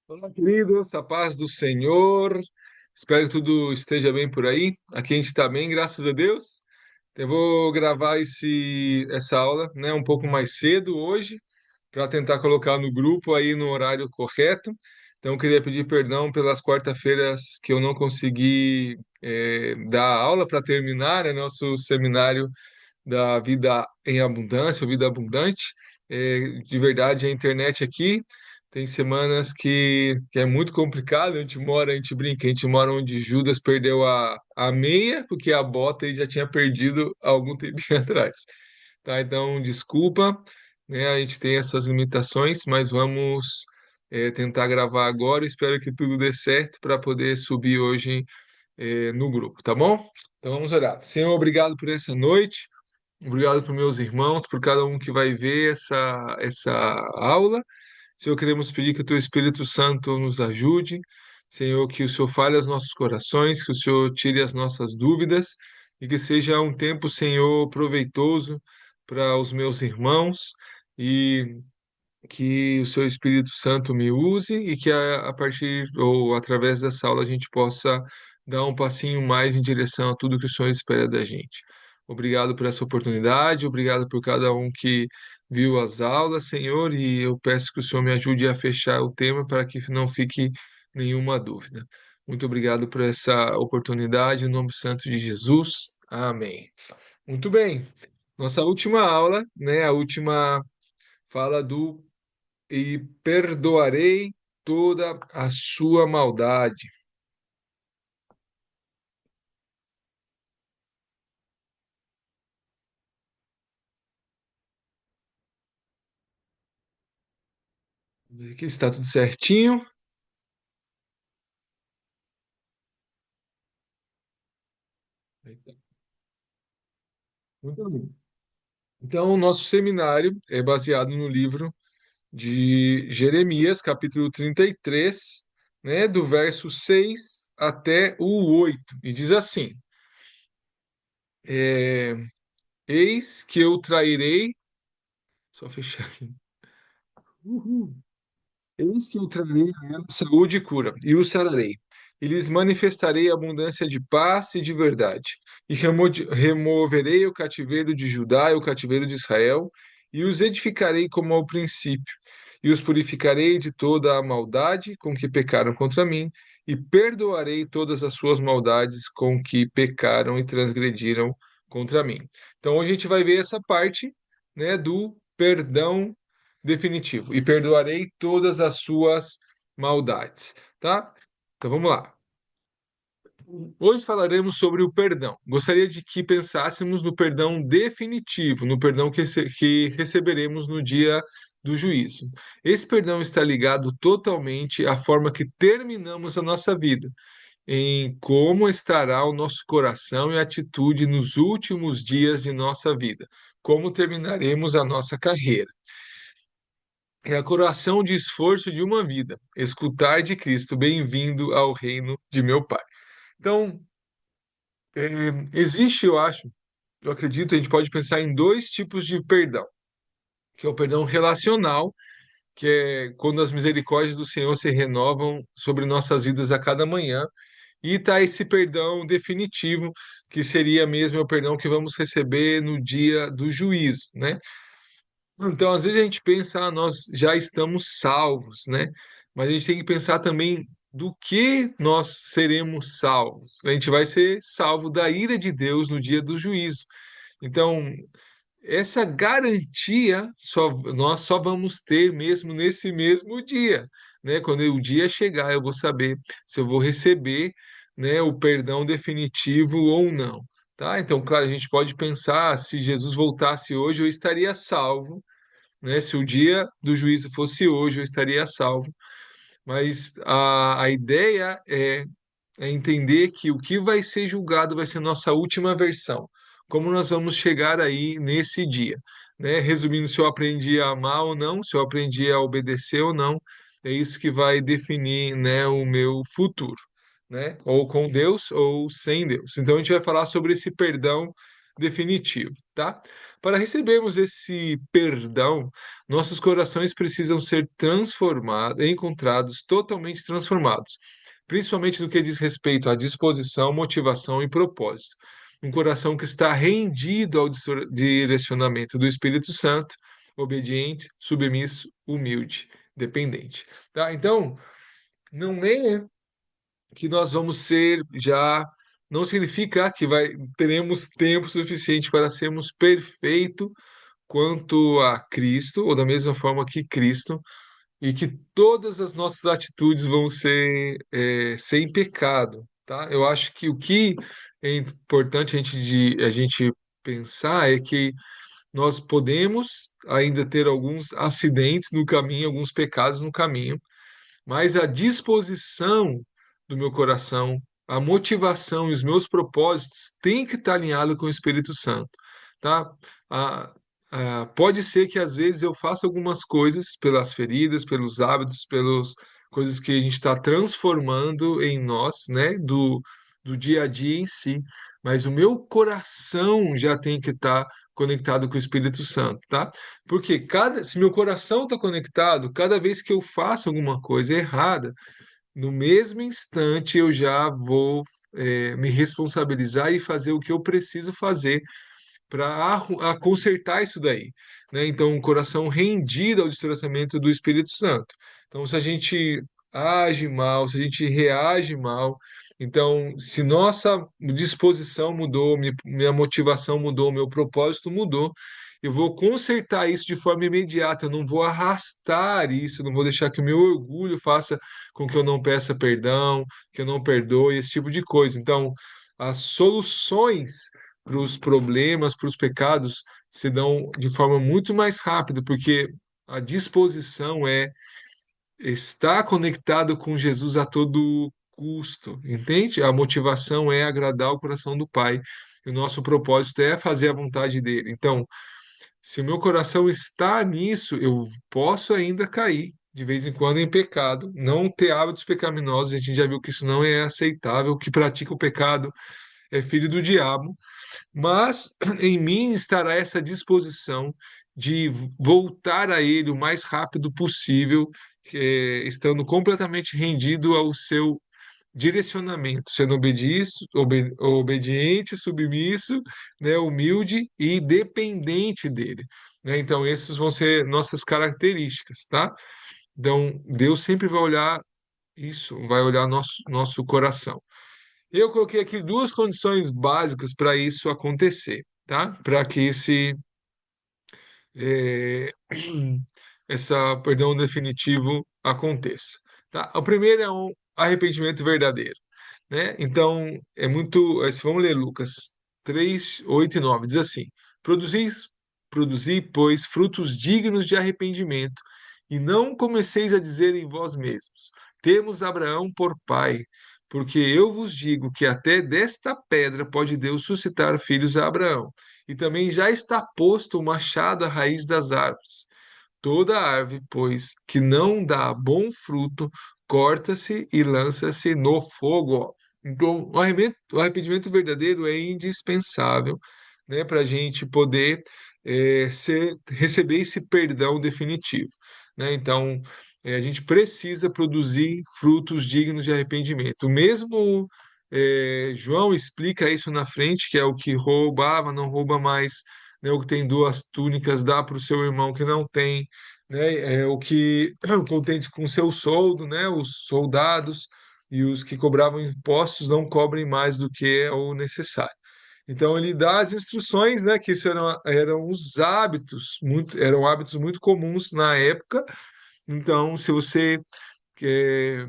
Olá, queridos, a paz do Senhor. Espero que tudo esteja bem por aí. Aqui a gente está bem, graças a Deus. Eu vou gravar essa aula, né, um pouco mais cedo hoje, para tentar colocar no grupo aí no horário correto. Então, eu queria pedir perdão pelas quarta-feiras que eu não consegui dar aula para terminar, né, nosso seminário da vida em abundância, ou vida abundante. De verdade, a internet aqui tem semanas que é muito complicado. A gente brinca, a gente mora onde Judas perdeu a meia, porque a bota ele já tinha perdido há algum tempinho atrás. Tá? Então, desculpa, né? A gente tem essas limitações, mas vamos tentar gravar agora. Espero que tudo dê certo para poder subir hoje no grupo, tá bom? Então vamos orar. Senhor, obrigado por essa noite. Obrigado por meus irmãos, por cada um que vai ver essa aula. Senhor, queremos pedir que o Teu Espírito Santo nos ajude. Senhor, que o Senhor fale aos nossos corações, que o Senhor tire as nossas dúvidas e que seja um tempo, Senhor, proveitoso para os meus irmãos e que o Seu Espírito Santo me use e que a partir ou através dessa aula a gente possa dar um passinho mais em direção a tudo que o Senhor espera da gente. Obrigado por essa oportunidade, obrigado por cada um que viu as aulas, Senhor, e eu peço que o Senhor me ajude a fechar o tema para que não fique nenhuma dúvida. Muito obrigado por essa oportunidade, em nome santo de Jesus. Amém. Muito bem. Nossa última aula, né, a última fala do e perdoarei toda a sua maldade. Aqui está tudo certinho. Muito bem. Então, o nosso seminário é baseado no livro de Jeremias, capítulo 33, né, do verso 6 até o 8. E diz assim: é, Eis que eu trairei. Só fechar aqui. Uhul. Eis que eu trarei a ela saúde e cura, e o sararei. E lhes manifestarei abundância de paz e de verdade. E removerei o cativeiro de Judá e o cativeiro de Israel, e os edificarei como ao princípio. E os purificarei de toda a maldade com que pecaram contra mim, e perdoarei todas as suas maldades com que pecaram e transgrediram contra mim. Então, hoje a gente vai ver essa parte, né, do perdão definitivo, e perdoarei todas as suas maldades, tá? Então vamos lá. Hoje falaremos sobre o perdão. Gostaria de que pensássemos no perdão definitivo, no perdão que receberemos no dia do juízo. Esse perdão está ligado totalmente à forma que terminamos a nossa vida, em como estará o nosso coração e atitude nos últimos dias de nossa vida, como terminaremos a nossa carreira. É a coroação de esforço de uma vida. Escutar de Cristo, bem-vindo ao reino de meu Pai. Então, existe, eu acho, eu acredito, a gente pode pensar em dois tipos de perdão, que é o perdão relacional, que é quando as misericórdias do Senhor se renovam sobre nossas vidas a cada manhã, e tá esse perdão definitivo, que seria mesmo o perdão que vamos receber no dia do juízo, né? Então, às vezes a gente pensa, nós já estamos salvos, né? Mas a gente tem que pensar também do que nós seremos salvos. A gente vai ser salvo da ira de Deus no dia do juízo. Então, essa garantia nós só vamos ter mesmo nesse mesmo dia, né? Quando o dia chegar, eu vou saber se eu vou receber, né, o perdão definitivo ou não, tá? Então, claro, a gente pode pensar, se Jesus voltasse hoje, eu estaria salvo, né? Se o dia do juízo fosse hoje, eu estaria salvo. Mas a ideia é entender que o que vai ser julgado vai ser nossa última versão. Como nós vamos chegar aí nesse dia, né? Resumindo, se eu aprendi a amar ou não, se eu aprendi a obedecer ou não, é isso que vai definir, né, o meu futuro, né? Ou com Deus ou sem Deus. Então a gente vai falar sobre esse perdão definitivo, tá? Para recebermos esse perdão, nossos corações precisam ser transformados, encontrados totalmente transformados, principalmente no que diz respeito à disposição, motivação e propósito. Um coração que está rendido ao direcionamento do Espírito Santo, obediente, submisso, humilde, dependente, tá? Então, não é que nós vamos ser já, não significa que teremos tempo suficiente para sermos perfeitos quanto a Cristo, ou da mesma forma que Cristo, e que todas as nossas atitudes vão ser sem pecado, tá? Eu acho que o que é importante a gente pensar é que nós podemos ainda ter alguns acidentes no caminho, alguns pecados no caminho, mas a disposição do meu coração, a motivação e os meus propósitos têm que estar alinhados com o Espírito Santo, tá? A, pode ser que às vezes eu faça algumas coisas pelas feridas, pelos hábitos, pelas coisas que a gente está transformando em nós, né? Do dia a dia em si, mas o meu coração já tem que estar conectado com o Espírito Santo, tá? Porque se meu coração está conectado, cada vez que eu faço alguma coisa errada, no mesmo instante eu já vou me responsabilizar e fazer o que eu preciso fazer para consertar isso daí, né? Então, um coração rendido ao distanciamento do Espírito Santo. Então, se a gente age mal, se a gente reage mal, então, se nossa disposição mudou, minha motivação mudou, meu propósito mudou, eu vou consertar isso de forma imediata, eu não vou arrastar isso, não vou deixar que o meu orgulho faça com que eu não peça perdão, que eu não perdoe, esse tipo de coisa. Então, as soluções para os problemas, para os pecados, se dão de forma muito mais rápida, porque a disposição é estar conectado com Jesus a todo custo, entende? A motivação é agradar o coração do Pai. E o nosso propósito é fazer a vontade dele. Então, se o meu coração está nisso, eu posso ainda cair de vez em quando em pecado, não ter hábitos pecaminosos. A gente já viu que isso não é aceitável. O que pratica o pecado é filho do diabo, mas em mim estará essa disposição de voltar a Ele o mais rápido possível, estando completamente rendido ao seu direcionamento, sendo obediente, submisso, né, humilde e dependente dele, né? Então, essas vão ser nossas características, tá? Então, Deus sempre vai olhar isso, vai olhar nosso coração. Eu coloquei aqui duas condições básicas para isso acontecer, tá? Para que eh, essa perdão definitivo aconteça, tá? O primeiro é um arrependimento verdadeiro, né? Então, se vamos ler Lucas 3, 8 e 9, diz assim: Produzi, produzi, pois, frutos dignos de arrependimento, e não comeceis a dizer em vós mesmos: Temos Abraão por pai, porque eu vos digo que até desta pedra pode Deus suscitar filhos a Abraão. E também já está posto o machado à raiz das árvores. Toda árvore, pois, que não dá bom fruto, corta-se e lança-se no fogo. Ó. Então, o arrependimento verdadeiro é indispensável, né, para a gente poder receber esse perdão definitivo, né? Então, a gente precisa produzir frutos dignos de arrependimento. O mesmo João explica isso na frente, que é o que roubava, não rouba mais, né? O que tem duas túnicas dá para o seu irmão que não tem, né? O que contente com seu soldo, né? Os soldados e os que cobravam impostos não cobrem mais do que é o necessário. Então ele dá as instruções, né? Que isso eram os hábitos, eram hábitos muito comuns na época. Então, se você quer,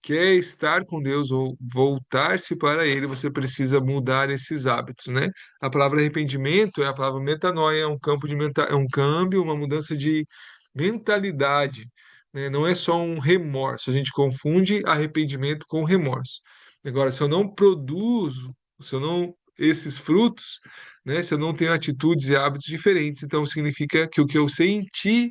quer estar com Deus ou voltar-se para Ele, você precisa mudar esses hábitos, né? A palavra arrependimento é a palavra metanoia, é um campo é um câmbio, uma mudança de mentalidade, né? Não é só um remorso. A gente confunde arrependimento com remorso. Agora, se eu não produzo, se eu não esses frutos, né? Se eu não tenho atitudes e hábitos diferentes, então significa que o que eu senti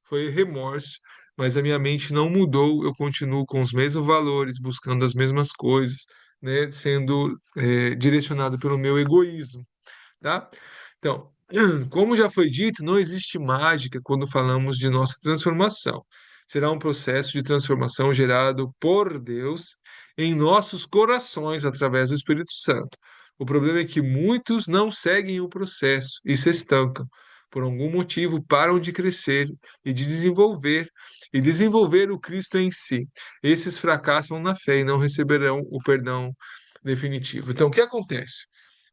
foi remorso, mas a minha mente não mudou, eu continuo com os mesmos valores, buscando as mesmas coisas, né, sendo direcionado pelo meu egoísmo. tá? Então, como já foi dito, não existe mágica quando falamos de nossa transformação. Será um processo de transformação gerado por Deus em nossos corações através do Espírito Santo. O problema é que muitos não seguem o processo e se estancam. Por algum motivo, param de crescer e de desenvolver o Cristo em si. Esses fracassam na fé e não receberão o perdão definitivo. Então, o que acontece?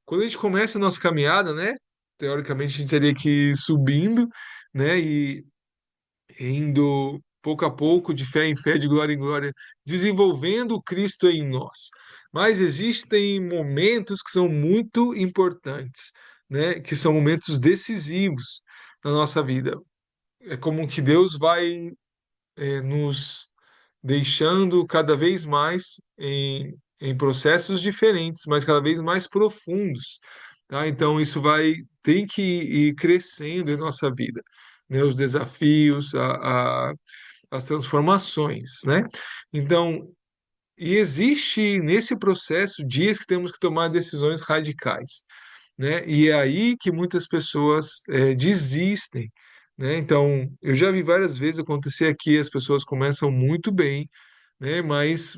Quando a gente começa a nossa caminhada, né? Teoricamente a gente teria que ir subindo, né? E indo pouco a pouco, de fé em fé, de glória em glória, desenvolvendo o Cristo em nós. Mas existem momentos que são muito importantes, né? Que são momentos decisivos na nossa vida. É como que Deus vai nos deixando cada vez mais em processos diferentes, mas cada vez mais profundos, tá? Então isso tem que ir crescendo em nossa vida, né? Os desafios, as transformações, né? Então, e existe nesse processo dias que temos que tomar decisões radicais, né? E é aí que muitas pessoas desistem, né? Então, eu já vi várias vezes acontecer aqui, as pessoas começam muito bem, né? Mas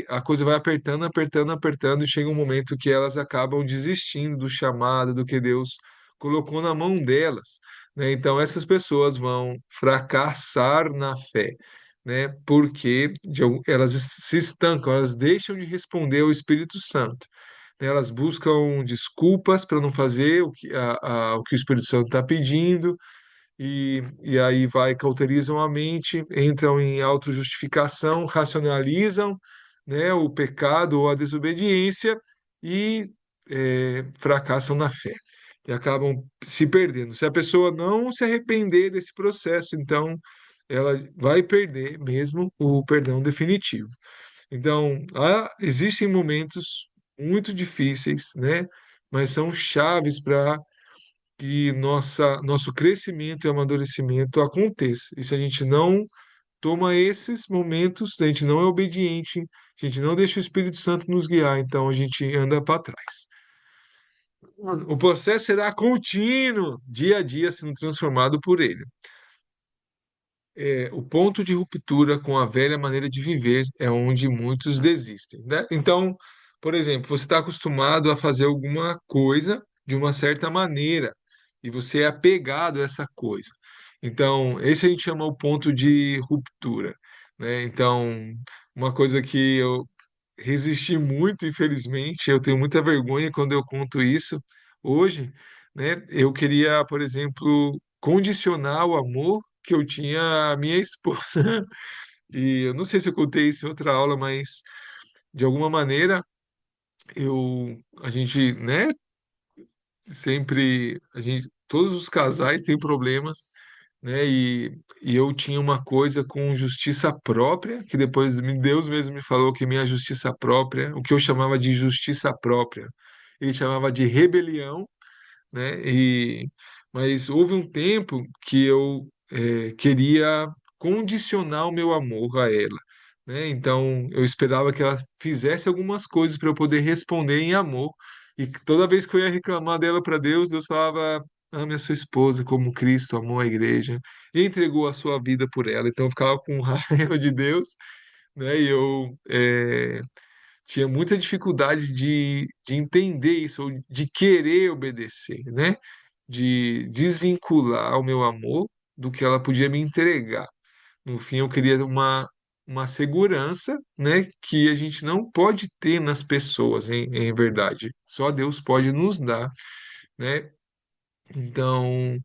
a coisa vai apertando, apertando, apertando, e chega um momento que elas acabam desistindo do chamado, do que Deus colocou na mão delas, né? Então, essas pessoas vão fracassar na fé, né? Porque elas se estancam, elas deixam de responder ao Espírito Santo, né? Elas buscam desculpas para não fazer o que o Espírito Santo está pedindo, e aí cauterizam a mente, entram em autojustificação, racionalizam, né, o pecado ou a desobediência e fracassam na fé. E acabam se perdendo. Se a pessoa não se arrepender desse processo, então ela vai perder mesmo o perdão definitivo. Então, existem momentos muito difíceis, né? Mas são chaves para que nosso crescimento e amadurecimento aconteça. E se a gente não toma esses momentos, se a gente não é obediente, se a gente não deixa o Espírito Santo nos guiar, então a gente anda para trás. O processo será contínuo, dia a dia sendo transformado por ele. O ponto de ruptura com a velha maneira de viver é onde muitos desistem, né? Então, por exemplo, você está acostumado a fazer alguma coisa de uma certa maneira e você é apegado a essa coisa. Então, esse a gente chama o ponto de ruptura, né? Então, uma coisa que eu resisti muito, infelizmente, eu tenho muita vergonha quando eu conto isso hoje, né? Eu queria, por exemplo, condicionar o amor que eu tinha à minha esposa. E eu não sei se eu contei isso em outra aula, mas de alguma maneira a gente, né, todos os casais têm problemas, né? E eu tinha uma coisa com justiça própria, que depois Deus mesmo me falou que minha justiça própria, o que eu chamava de justiça própria, ele chamava de rebelião, né? Mas houve um tempo que eu queria condicionar o meu amor a ela, né? Então eu esperava que ela fizesse algumas coisas para eu poder responder em amor. E toda vez que eu ia reclamar dela para Deus, Deus falava: ame a sua esposa como Cristo amou a igreja e entregou a sua vida por ela. Então eu ficava com raiva de Deus, né? E eu tinha muita dificuldade de entender isso, ou de querer obedecer, né? De desvincular o meu amor do que ela podia me entregar. No fim, eu queria uma segurança, né? Que a gente não pode ter nas pessoas, em verdade. Só Deus pode nos dar, né? Então,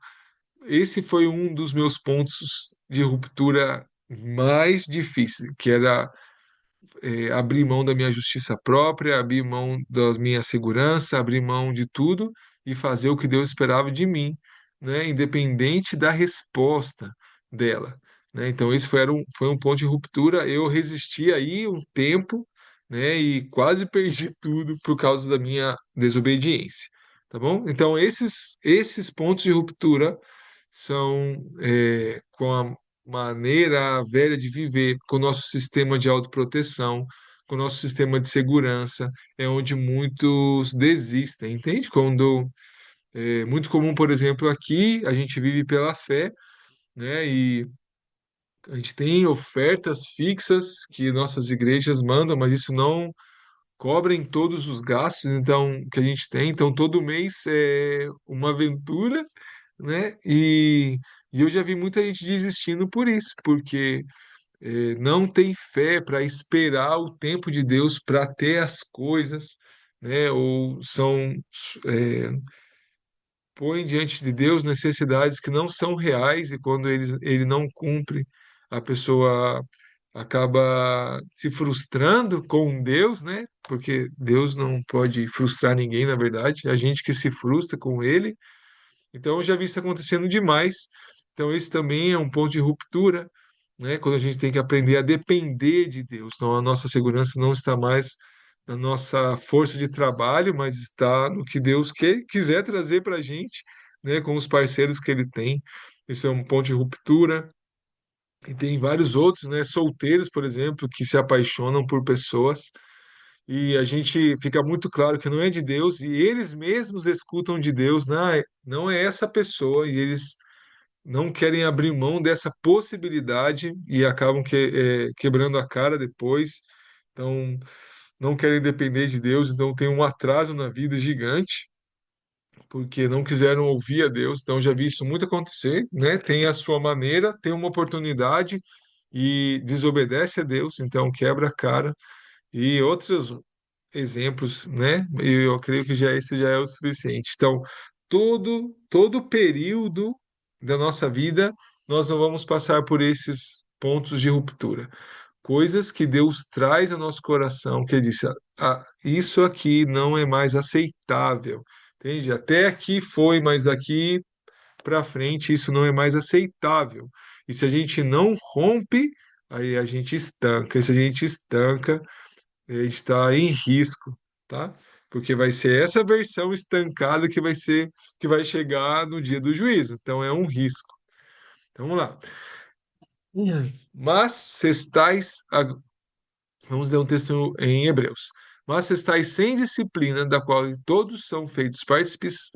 esse foi um dos meus pontos de ruptura mais difíceis, que era abrir mão da minha justiça própria, abrir mão da minha segurança, abrir mão de tudo e fazer o que Deus esperava de mim, né? Independente da resposta dela, né? Então, esse foi um ponto de ruptura. Eu resisti aí um tempo, né? E quase perdi tudo por causa da minha desobediência, tá bom? Então, esses pontos de ruptura são com a maneira velha de viver, com o nosso sistema de autoproteção, com o nosso sistema de segurança, é onde muitos desistem, entende? Quando É muito comum, por exemplo, aqui a gente vive pela fé, né? E a gente tem ofertas fixas que nossas igrejas mandam, mas isso não cobrem todos os gastos então que a gente tem. Então todo mês é uma aventura, né? E eu já vi muita gente desistindo por isso, porque não tem fé para esperar o tempo de Deus para ter as coisas, né? Ou são é, põe diante de Deus necessidades que não são reais e quando ele não cumpre, a pessoa acaba se frustrando com Deus, né? Porque Deus não pode frustrar ninguém, na verdade, é a gente que se frustra com ele. Então, eu já vi isso acontecendo demais. Então, esse também é um ponto de ruptura, né? Quando a gente tem que aprender a depender de Deus. Então, a nossa segurança não está mais na nossa força de trabalho, mas está no que Deus quiser trazer para a gente, né? Com os parceiros que Ele tem. Isso é um ponto de ruptura. E tem vários outros, né? Solteiros, por exemplo, que se apaixonam por pessoas e a gente fica muito claro que não é de Deus, e eles mesmos escutam de Deus, não é essa pessoa, e eles não querem abrir mão dessa possibilidade e acabam quebrando a cara depois. Então, não querem depender de Deus, então tem um atraso na vida gigante, porque não quiseram ouvir a Deus. Então, já vi isso muito acontecer, né? Tem a sua maneira, tem uma oportunidade e desobedece a Deus, então quebra a cara. E outros exemplos, né? E eu creio que já esse já é o suficiente. Então, todo período da nossa vida, nós não vamos passar por esses pontos de ruptura. Coisas que Deus traz ao nosso coração, que Ele disse, isso aqui não é mais aceitável. Entende? Até aqui foi, mas daqui para frente isso não é mais aceitável. E se a gente não rompe, aí a gente estanca. E se a gente estanca, está em risco, tá? Porque vai ser essa versão estancada que vai chegar no dia do juízo. Então é um risco. Então vamos lá. Mas se estáis, vamos ler um texto em Hebreus. Mas se estáis sem disciplina, da qual todos são feitos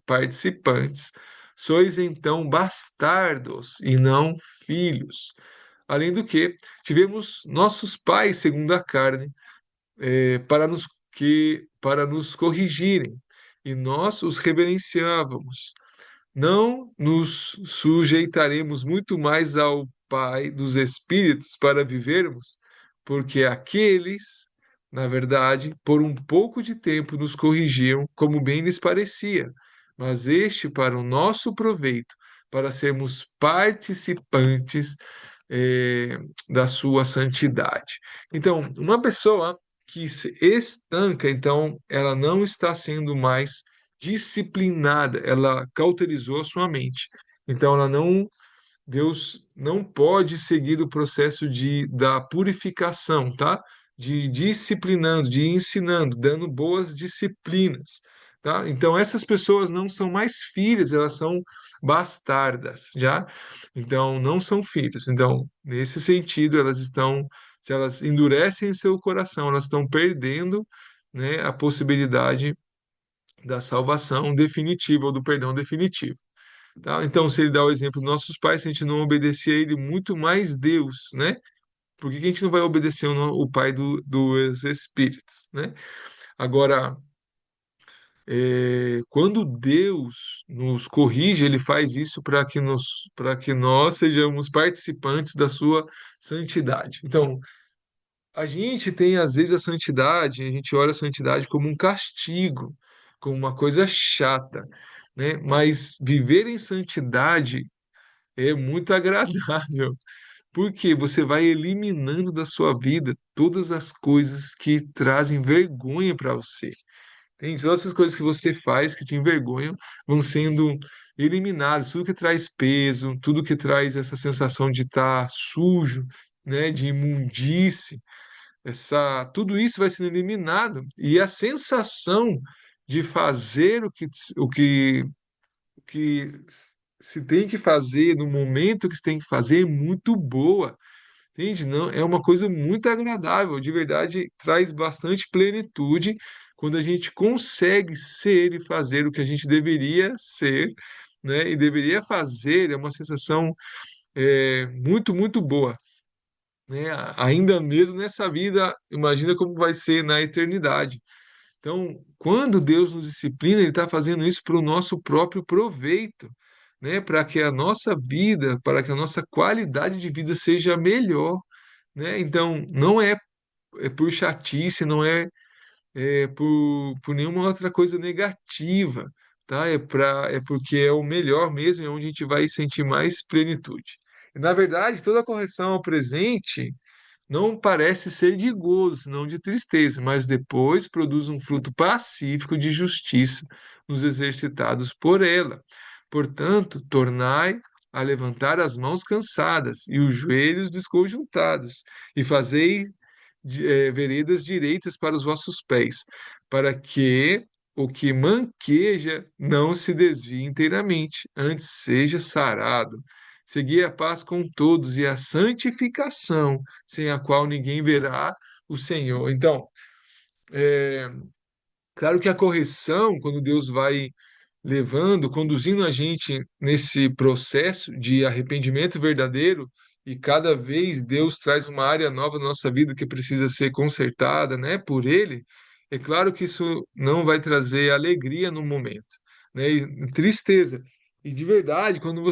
participantes, sois então bastardos e não filhos. Além do que, tivemos nossos pais segundo a carne, para nos corrigirem, e nós os reverenciávamos. Não nos sujeitaremos muito mais ao Pai dos Espíritos para vivermos, porque aqueles, na verdade, por um pouco de tempo nos corrigiam como bem lhes parecia, mas este para o nosso proveito, para sermos participantes da sua santidade. Então, uma pessoa que se estanca, então, ela não está sendo mais disciplinada, ela cauterizou a sua mente. Então, Deus não pode seguir o processo da purificação, tá? De disciplinando, de ensinando, dando boas disciplinas, tá? Então, essas pessoas não são mais filhas, elas são bastardas, já? Então, não são filhos. Então, nesse sentido, se elas endurecem seu coração, elas estão perdendo, né, a possibilidade da salvação definitiva ou do perdão definitivo. Tá? Então, se ele dá o exemplo dos nossos pais, se a gente não obedecer a ele, muito mais Deus, né? Por que que a gente não vai obedecer o Pai dos Espíritos, né? Agora, quando Deus nos corrige, ele faz isso para que nós sejamos participantes da sua santidade. Então, a gente tem, às vezes, a santidade, a gente olha a santidade como um castigo, como uma coisa chata, né? Mas viver em santidade é muito agradável, porque você vai eliminando da sua vida todas as coisas que trazem vergonha para você. Tem todas essas coisas que você faz que te envergonham vão sendo eliminadas, tudo que traz peso, tudo que traz essa sensação de estar sujo, né, de imundície, tudo isso vai sendo eliminado e a sensação de fazer o que se tem que fazer no momento que se tem que fazer é muito boa, entende? Não, é uma coisa muito agradável, de verdade, traz bastante plenitude, quando a gente consegue ser e fazer o que a gente deveria ser, né? E deveria fazer, é uma sensação muito, muito boa, né? Ainda mesmo nessa vida, imagina como vai ser na eternidade. Então, quando Deus nos disciplina, Ele está fazendo isso para o nosso próprio proveito, né? Para que a nossa vida, para que a nossa qualidade de vida seja melhor, né? Então, não é por chatice, não por nenhuma outra coisa negativa, tá? É porque é o melhor mesmo, é onde a gente vai sentir mais plenitude. E, na verdade, toda correção ao presente não parece ser de gozo, não de tristeza, mas depois produz um fruto pacífico de justiça nos exercitados por ela. Portanto, tornai a levantar as mãos cansadas e os joelhos desconjuntados, e fazei veredas direitas para os vossos pés, para que o que manqueja não se desvie inteiramente, antes seja sarado. Segui a paz com todos e a santificação, sem a qual ninguém verá o Senhor. Então, claro que a correção, quando Deus vai levando, conduzindo a gente nesse processo de arrependimento verdadeiro, e cada vez Deus traz uma área nova na nossa vida que precisa ser consertada, né, por Ele, é claro que isso não vai trazer alegria no momento, né, e tristeza. E de verdade, quando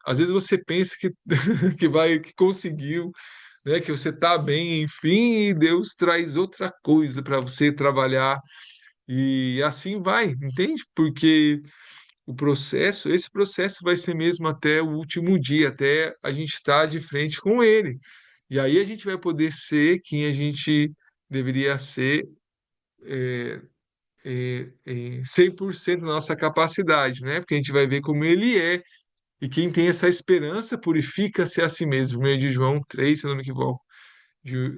às vezes você pensa que que conseguiu, né, que você está bem, enfim, e Deus traz outra coisa para você trabalhar e assim vai, entende? Porque esse processo vai ser mesmo até o último dia, até a gente estar de frente com ele. E aí a gente vai poder ser quem a gente deveria ser, 100% da nossa capacidade, né? Porque a gente vai ver como ele é. E quem tem essa esperança purifica-se a si mesmo. Por meio de João 3, se eu não me equivoco,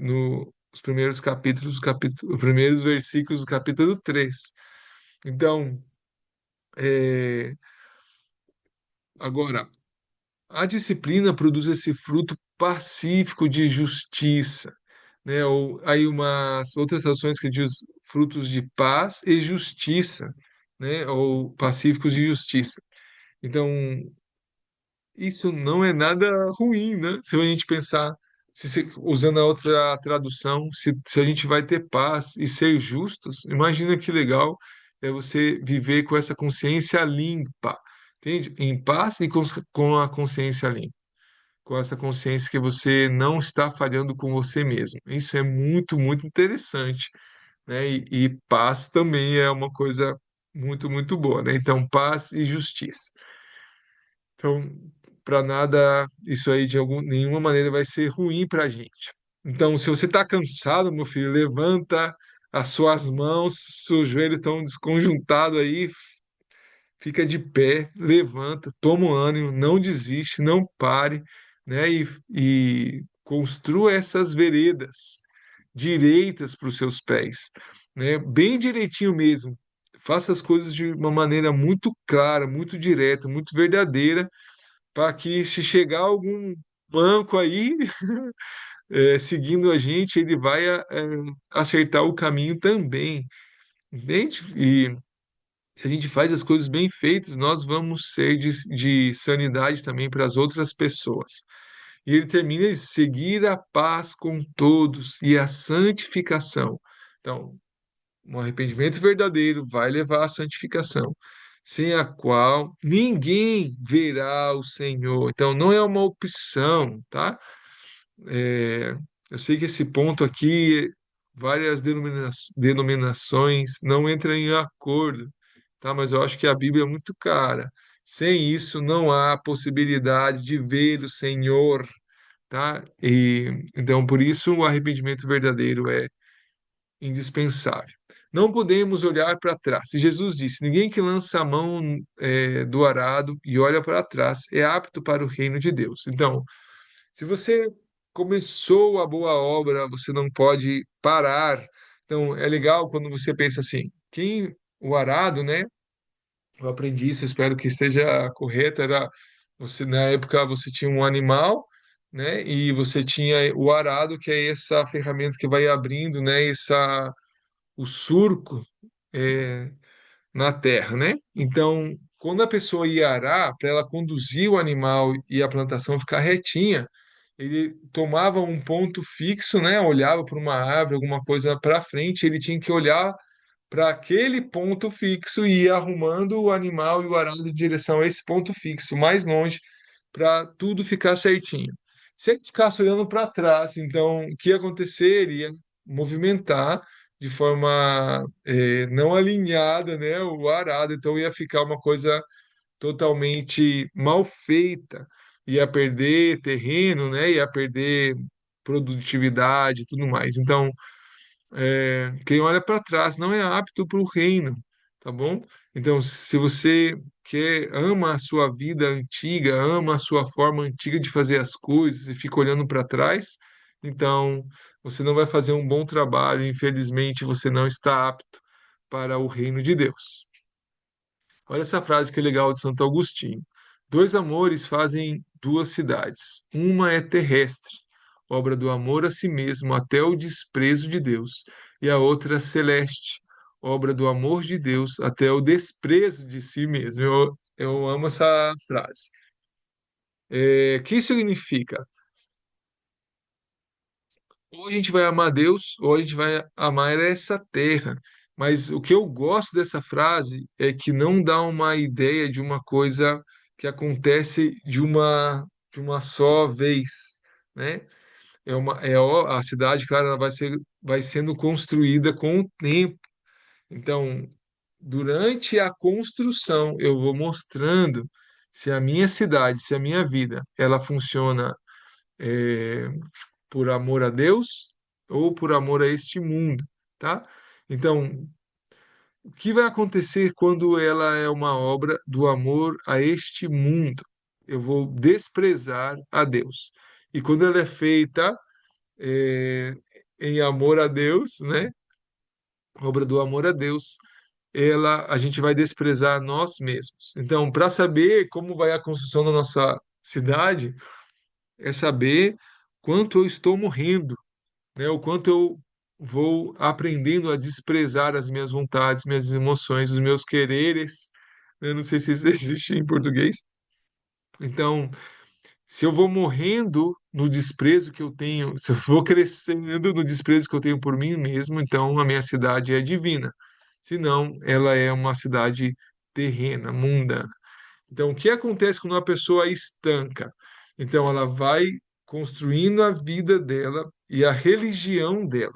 no, os primeiros capítulos, os primeiros versículos do capítulo 3. Então, é, agora, a disciplina produz esse fruto pacífico de justiça, né? Ou aí umas outras traduções que diz frutos de paz e justiça, né? Ou pacíficos de justiça. Então, isso não é nada ruim, né? Se a gente pensar, usando a outra tradução, se a gente vai ter paz e ser justos, imagina que legal é você viver com essa consciência limpa, entende? Em paz e com a consciência limpa, com essa consciência que você não está falhando com você mesmo. Isso é muito, muito interessante, né? E paz também é uma coisa muito, muito boa, né? Então, paz e justiça. Então, para nada, isso aí nenhuma maneira vai ser ruim para a gente. Então, se você está cansado, meu filho, levanta as suas mãos, seus joelhos estão desconjuntados aí, fica de pé, levanta, toma um ânimo, não desiste, não pare, né? E construa essas veredas direitas para os seus pés, né? Bem direitinho mesmo. Faça as coisas de uma maneira muito clara, muito direta, muito verdadeira, para que se chegar algum banco aí seguindo a gente, ele vai acertar o caminho também, entende? E se a gente faz as coisas bem feitas, nós vamos ser de sanidade também para as outras pessoas. E ele termina de seguir a paz com todos e a santificação. Então, um arrependimento verdadeiro vai levar à santificação, sem a qual ninguém verá o Senhor. Então, não é uma opção, tá? É, eu sei que esse ponto aqui, várias denominações não entram em acordo, tá? Mas eu acho que a Bíblia é muito clara. Sem isso, não há possibilidade de ver o Senhor, tá? E então, por isso, o arrependimento verdadeiro é indispensável. Não podemos olhar para trás. E Jesus disse: ninguém que lança a mão do arado e olha para trás é apto para o reino de Deus. Então, se você começou a boa obra, você não pode parar. Então, é legal quando você pensa assim: o arado, né? Eu aprendi isso, espero que esteja correto. Era você na época você tinha um animal, né? E você tinha o arado, que é essa ferramenta que vai abrindo, né? O surco, na terra, né? Então, quando a pessoa ia arar, para ela conduzir o animal e a plantação ficar retinha, ele tomava um ponto fixo, né? Olhava para uma árvore, alguma coisa para frente, ele tinha que olhar para aquele ponto fixo e ir arrumando o animal e o arado em direção a esse ponto fixo, mais longe, para tudo ficar certinho. Se ele ficasse olhando para trás, então o que ia acontecer? Ele ia movimentar de forma não alinhada, né, o arado, então ia ficar uma coisa totalmente mal feita, ia perder terreno, né, ia perder produtividade e tudo mais. Então, quem olha para trás não é apto para o reino, tá bom? Então, se você ama a sua vida antiga, ama a sua forma antiga de fazer as coisas e fica olhando para trás, então você não vai fazer um bom trabalho. Infelizmente, você não está apto para o reino de Deus. Olha essa frase que é legal de Santo Agostinho. Dois amores fazem duas cidades. Uma é terrestre, obra do amor a si mesmo até o desprezo de Deus, e a outra celeste, obra do amor de Deus até o desprezo de si mesmo. Eu amo essa frase. Que significa? Ou a gente vai amar Deus, ou a gente vai amar essa terra. Mas o que eu gosto dessa frase é que não dá uma ideia de uma coisa que acontece de uma só vez, né? A cidade, claro, ela vai sendo construída com o tempo. Então, durante a construção, eu vou mostrando se a minha cidade, se a minha vida, ela funciona é, por amor a Deus ou por amor a este mundo, tá? Então, o que vai acontecer quando ela é uma obra do amor a este mundo? Eu vou desprezar a Deus. E quando ela é feita é, em amor a Deus, né? Obra do amor a Deus, a gente vai desprezar nós mesmos. Então, para saber como vai a construção da nossa cidade, é saber quanto eu estou morrendo, né? O quanto eu vou aprendendo a desprezar as minhas vontades, minhas emoções, os meus quereres. Eu não sei se isso existe em português. Então, se eu vou morrendo no desprezo que eu tenho, se eu vou crescendo no desprezo que eu tenho por mim mesmo, então a minha cidade é divina. Se não, ela é uma cidade terrena, mundana. Então, o que acontece quando uma pessoa estanca? Então, ela vai construindo a vida dela e a religião dela,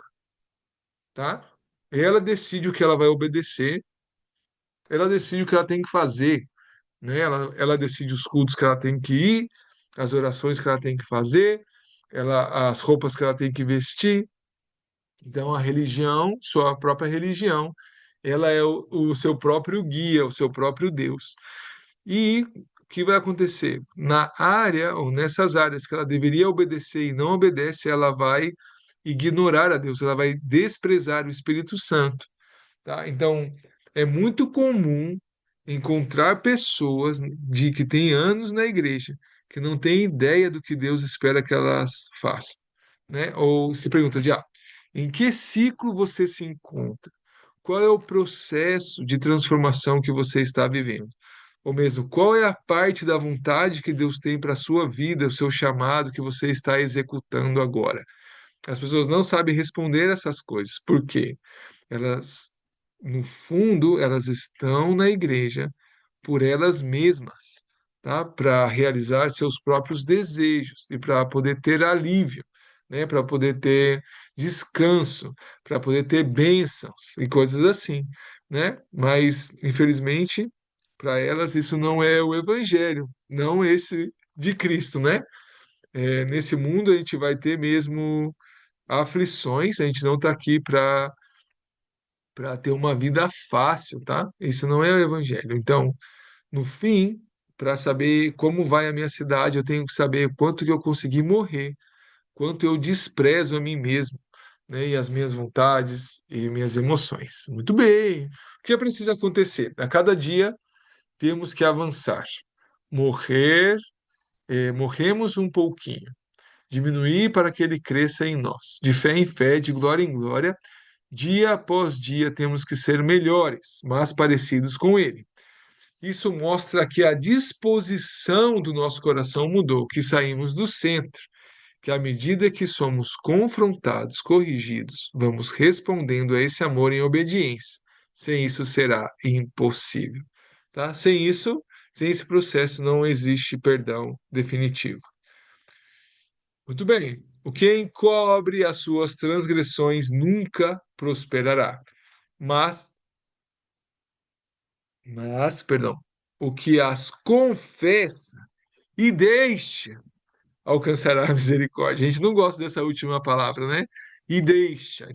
tá? Ela decide o que ela vai obedecer, ela decide o que ela tem que fazer, né? Ela decide os cultos que ela tem que ir, as orações que ela tem que fazer, as roupas que ela tem que vestir. Então, a religião, sua própria religião, ela é o seu próprio guia, o seu próprio Deus. E o que vai acontecer? Na área, ou nessas áreas que ela deveria obedecer e não obedece, ela vai ignorar a Deus, ela vai desprezar o Espírito Santo, tá? Então, é muito comum encontrar pessoas de que têm anos na igreja que não têm ideia do que Deus espera que elas façam, né? Ou se pergunta em que ciclo você se encontra? Qual é o processo de transformação que você está vivendo? Ou mesmo, qual é a parte da vontade que Deus tem para a sua vida, o seu chamado que você está executando agora? As pessoas não sabem responder essas coisas. Por quê? Elas, no fundo, elas estão na igreja por elas mesmas, tá? Para realizar seus próprios desejos e para poder ter alívio, né? Para poder ter descanso, para poder ter bênçãos e coisas assim, né? Mas, infelizmente, para elas isso não é o evangelho, não esse de Cristo, né? Nesse mundo a gente vai ter mesmo aflições, a gente não está aqui para ter uma vida fácil, tá? Isso não é o evangelho. Então, no fim, para saber como vai a minha cidade, eu tenho que saber quanto que eu consegui morrer, quanto eu desprezo a mim mesmo, né? E as minhas vontades e minhas emoções. Muito bem. O que precisa acontecer? A cada dia temos que avançar, morrer, morremos um pouquinho, diminuir para que ele cresça em nós, de fé em fé, de glória em glória, Dia após dia temos que ser melhores, mais parecidos com Ele. Isso mostra que a disposição do nosso coração mudou, que saímos do centro, que à medida que somos confrontados, corrigidos, vamos respondendo a esse amor em obediência. Sem isso será impossível, tá? Sem esse processo não existe perdão definitivo. Muito bem. O que encobre as suas transgressões nunca prosperará. Mas, perdão, o que as confessa e deixa alcançará a misericórdia. A gente não gosta dessa última palavra, né? E deixa. Então,